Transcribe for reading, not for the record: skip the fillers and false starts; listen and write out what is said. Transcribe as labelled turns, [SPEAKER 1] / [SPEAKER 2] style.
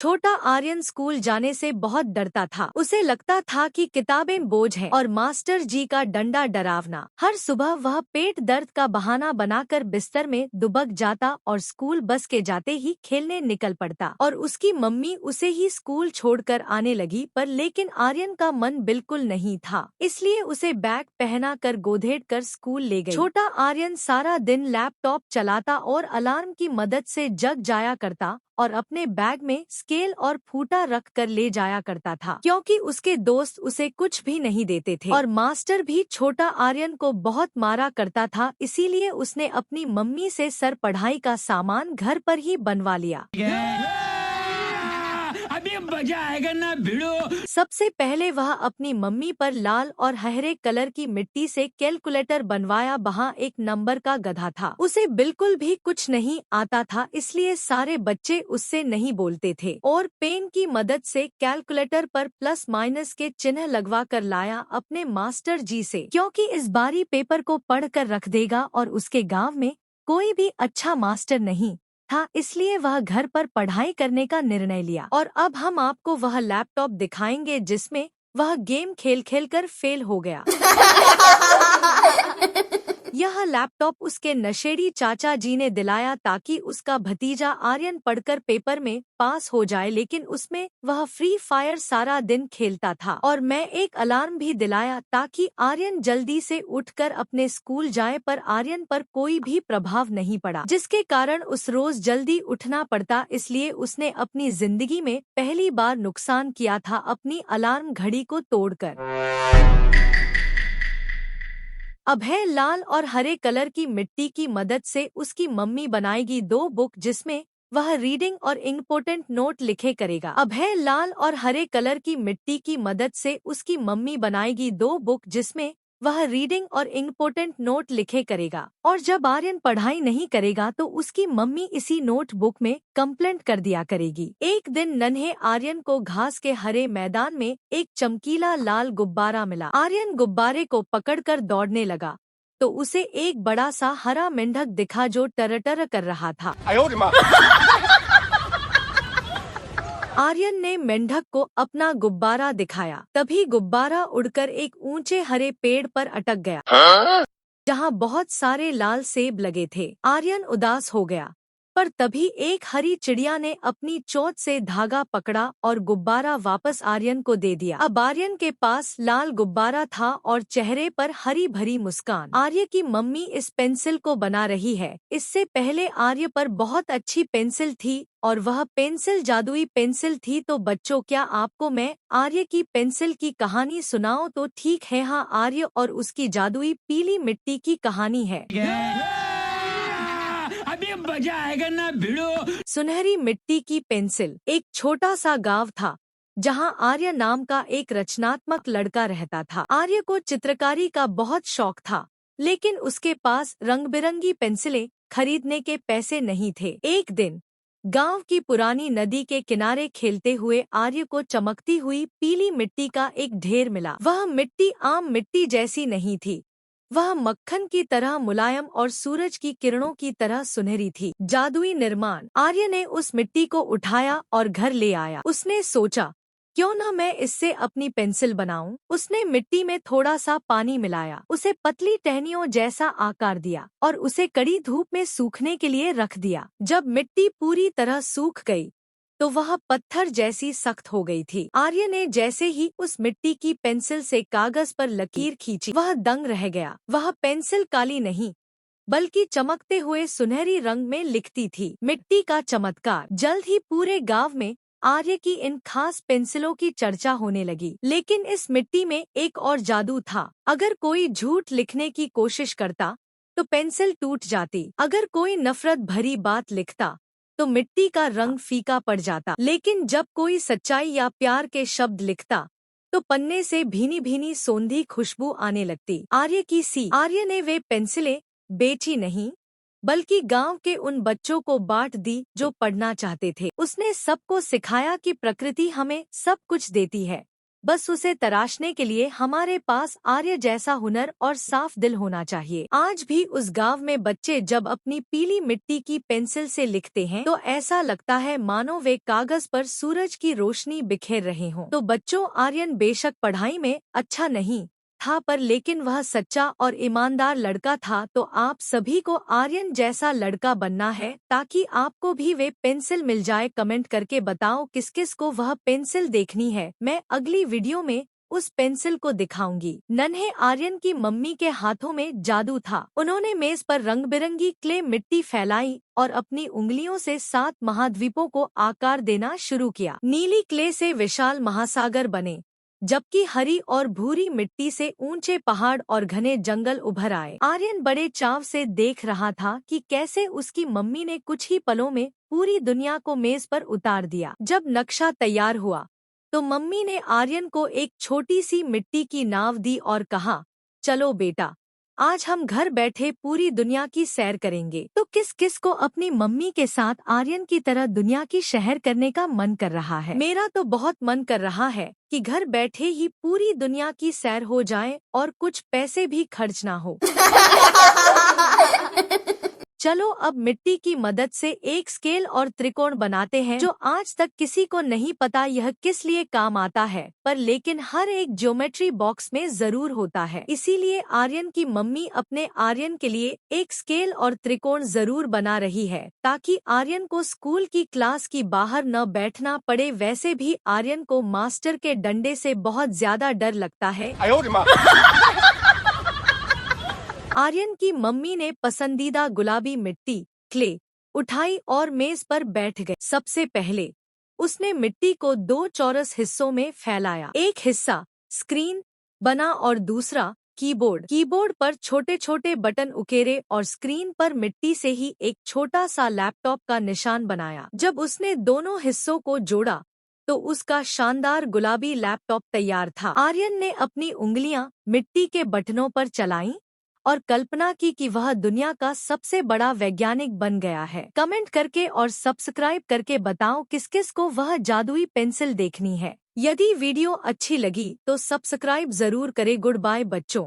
[SPEAKER 1] छोटा आर्यन स्कूल जाने से बहुत डरता था। उसे लगता था कि किताबें बोझ हैं और मास्टर जी का डंडा डरावना। हर सुबह वह पेट दर्द का बहाना बनाकर बिस्तर में दुबक जाता और स्कूल बस के जाते ही खेलने निकल पड़ता और उसकी मम्मी उसे ही स्कूल छोड़कर आने लगी। पर लेकिन आर्यन का मन बिल्कुल नहीं था, इसलिए उसे बैग पहना कर गोधेड़ कर स्कूल ले गई। छोटा आर्यन सारा दिन लैपटॉप चलाता और अलार्म की मदद से जग जाया करता और अपने बैग में स्केल और फूटा रख कर ले जाया करता था, क्योंकि उसके दोस्त उसे कुछ भी नहीं देते थे और मास्टर भी छोटा आर्यन को बहुत मारा करता था। इसीलिए उसने अपनी मम्मी से सर पढ़ाई का सामान घर पर ही बनवा लिया।
[SPEAKER 2] अभी मजा आएगा ना भिड़ो।
[SPEAKER 1] सबसे पहले वह अपनी मम्मी पर लाल और हरे कलर की मिट्टी से कैलकुलेटर बनवाया। वहाँ एक नंबर का गधा था, उसे बिल्कुल भी कुछ नहीं आता था, इसलिए सारे बच्चे उससे नहीं बोलते थे और पेन की मदद से कैलकुलेटर पर प्लस माइनस के चिन्ह लगवा कर लाया अपने मास्टर जी से, क्योंकि इस बारी पेपर को पढ़ कर रख देगा और उसके गाँव में कोई भी अच्छा मास्टर नहीं था, इसलिए वह घर पर पढ़ाई करने का निर्णय लिया। और अब हम आपको वह लैपटॉप दिखाएंगे जिसमें वह गेम खेल खेल कर फेल हो गया। यह लैपटॉप उसके नशेड़ी चाचा जी ने दिलाया ताकि उसका भतीजा आर्यन पढ़कर पेपर में पास हो जाए, लेकिन उसमें वह फ्री फायर सारा दिन खेलता था। और मैं एक अलार्म भी दिलाया ताकि आर्यन जल्दी से उठकर अपने स्कूल जाए, पर आर्यन पर कोई भी प्रभाव नहीं पड़ा, जिसके कारण उस रोज जल्दी उठना पड़ता। इसलिए उसने अपनी जिंदगी में पहली बार नुकसान किया था अपनी अलार्म घड़ी को तोड़कर। अभय लाल और हरे कलर की मिट्टी की मदद से उसकी मम्मी बनाएगी 2 बुक जिसमें वह रीडिंग और इम्पोर्टेंट नोट लिखे करेगा। अभय लाल और हरे कलर की मिट्टी की मदद से उसकी मम्मी बनाएगी 2 बुक जिसमें वह रीडिंग और इम्पोर्टेंट नोट लिखे करेगा। और जब आर्यन पढ़ाई नहीं करेगा तो उसकी मम्मी इसी नोट बुक में कंप्लेंट कर दिया करेगी। एक दिन नन्हे आर्यन को घास के हरे मैदान में एक चमकीला लाल गुब्बारा मिला। आर्यन गुब्बारे को पकड़कर दौड़ने लगा तो उसे एक बड़ा सा हरा मेंढक दिखा जो टरटर कर रहा था। आर्यन ने मेंढक को अपना गुब्बारा दिखाया, तभी गुब्बारा उड़कर एक ऊंचे हरे पेड़ पर अटक गया जहां बहुत सारे लाल सेब लगे थे। आर्यन उदास हो गया, पर तभी एक हरी चिड़िया ने अपनी चोंच से धागा पकड़ा और गुब्बारा वापस आर्यन को दे दिया। अब आर्यन के पास लाल गुब्बारा था और चेहरे पर हरी भरी मुस्कान। आर्य की मम्मी इस पेंसिल को बना रही है। इससे पहले आर्य पर बहुत अच्छी पेंसिल थी और वह पेंसिल जादुई पेंसिल थी। तो बच्चों, क्या आपको मैं आर्य की पेंसिल की कहानी सुनाऊं? तो ठीक है, हाँ, आर्य और उसकी जादुई पीली मिट्टी की कहानी है।
[SPEAKER 2] अभी मजा आएगा ना भिड़ो।
[SPEAKER 1] सुनहरी मिट्टी की पेंसिल। एक छोटा सा गांव था जहां आर्य नाम का एक रचनात्मक लड़का रहता था। आर्य को चित्रकारी का बहुत शौक था, लेकिन उसके पास रंग बिरंगी पेंसिलें खरीदने के पैसे नहीं थे। एक दिन गांव की पुरानी नदी के किनारे खेलते हुए आर्य को चमकती हुई पीली मिट्टी का एक ढेर मिला। वह मिट्टी आम मिट्टी जैसी नहीं थी, वह मक्खन की तरह मुलायम और सूरज की किरणों की तरह सुनहरी थी। जादुई निर्माण। आर्य ने उस मिट्टी को उठाया और घर ले आया। उसने सोचा, क्यों न मैं इससे अपनी पेंसिल बनाऊं। उसने मिट्टी में थोड़ा सा पानी मिलाया, उसे पतली टहनियों जैसा आकार दिया और उसे कड़ी धूप में सूखने के लिए रख दिया। जब मिट्टी पूरी तरह सूख गई तो वह पत्थर जैसी सख्त हो गई थी। आर्य ने जैसे ही उस मिट्टी की पेंसिल से कागज पर लकीर खींची, वह दंग रह गया। वह पेंसिल काली नहीं बल्कि चमकते हुए सुनहरी रंग में लिखती थी। मिट्टी का चमत्कार। जल्द ही पूरे गांव में आर्य की इन खास पेंसिलों की चर्चा होने लगी। लेकिन इस मिट्टी में एक और जादू था। अगर कोई झूठ लिखने की कोशिश करता तो पेंसिल टूट जाती। अगर कोई नफरत भरी बात लिखता तो मिट्टी का रंग फीका पड़ जाता। लेकिन जब कोई सच्चाई या प्यार के शब्द लिखता तो पन्ने से भीनी भीनी सौंधी खुशबू आने लगती। आर्य ने वे पेंसिलें बेची नहीं बल्कि गांव के उन बच्चों को बांट दी जो पढ़ना चाहते थे। उसने सबको सिखाया कि प्रकृति हमें सब कुछ देती है, बस उसे तराशने के लिए हमारे पास आर्य जैसा हुनर और साफ दिल होना चाहिए। आज भी उस गांव में बच्चे जब अपनी पीली मिट्टी की पेंसिल से लिखते हैं तो ऐसा लगता है मानो वे कागज पर सूरज की रोशनी बिखेर रहे हों। तो बच्चों, आर्यन बेशक पढ़ाई में अच्छा नहीं था पर लेकिन वह सच्चा और ईमानदार लड़का था। तो आप सभी को आर्यन जैसा लड़का बनना है ताकि आपको भी वे पेंसिल मिल जाए। कमेंट करके बताओ किस किस को वह पेंसिल देखनी है। मैं अगली वीडियो में उस पेंसिल को दिखाऊंगी। नन्हे आर्यन की मम्मी के हाथों में जादू था। उन्होंने मेज पर रंग बिरंगी क्ले मिट्टी फैलाई और अपनी उंगलियों से 7 महाद्वीपों को आकार देना शुरू किया। नीली क्ले से विशाल महासागर बने, जबकि हरी और भूरी मिट्टी से ऊंचे पहाड़ और घने जंगल उभर आए। आर्यन बड़े चाव से देख रहा था कि कैसे उसकी मम्मी ने कुछ ही पलों में पूरी दुनिया को मेज पर उतार दिया। जब नक्शा तैयार हुआ तो मम्मी ने आर्यन को एक छोटी सी मिट्टी की नाव दी और कहा, चलो बेटा, आज हम घर बैठे पूरी दुनिया की सैर करेंगे। तो किस किस को अपनी मम्मी के साथ आर्यन की तरह दुनिया की सैर करने का मन कर रहा है? मेरा तो बहुत मन कर रहा है कि घर बैठे ही पूरी दुनिया की सैर हो जाए और कुछ पैसे भी खर्च ना हो। चलो अब मिट्टी की मदद से एक स्केल और त्रिकोण बनाते हैं, जो आज तक किसी को नहीं पता यह किस लिए काम आता है, पर लेकिन हर एक ज्योमेट्री बॉक्स में जरूर होता है। इसीलिए आर्यन की मम्मी अपने आर्यन के लिए एक स्केल और त्रिकोण जरूर बना रही है, ताकि आर्यन को स्कूल की क्लास की बाहर न बैठना पड़े। वैसे भी आर्यन को मास्टर के डंडे से बहुत ज्यादा डर लगता है। आर्यन की मम्मी ने पसंदीदा गुलाबी मिट्टी क्ले उठाई और मेज पर बैठ गए। सबसे पहले उसने मिट्टी को 2 चौरस हिस्सों में फैलाया। एक हिस्सा स्क्रीन बना और दूसरा कीबोर्ड। कीबोर्ड पर छोटे छोटे बटन उकेरे और स्क्रीन पर मिट्टी से ही एक छोटा सा लैपटॉप का निशान बनाया। जब उसने दोनों हिस्सों को जोड़ा तो उसका शानदार गुलाबी लैपटॉप तैयार था। आर्यन ने अपनी उंगलियां मिट्टी के बटनों पर चलाईं और कल्पना की कि वह दुनिया का सबसे बड़ा वैज्ञानिक बन गया है। कमेंट करके और सब्सक्राइब करके बताओ किस किस को वह जादुई पेंसिल देखनी है। यदि वीडियो अच्छी लगी तो सब्सक्राइब जरूर करें। गुड बाय बच्चों।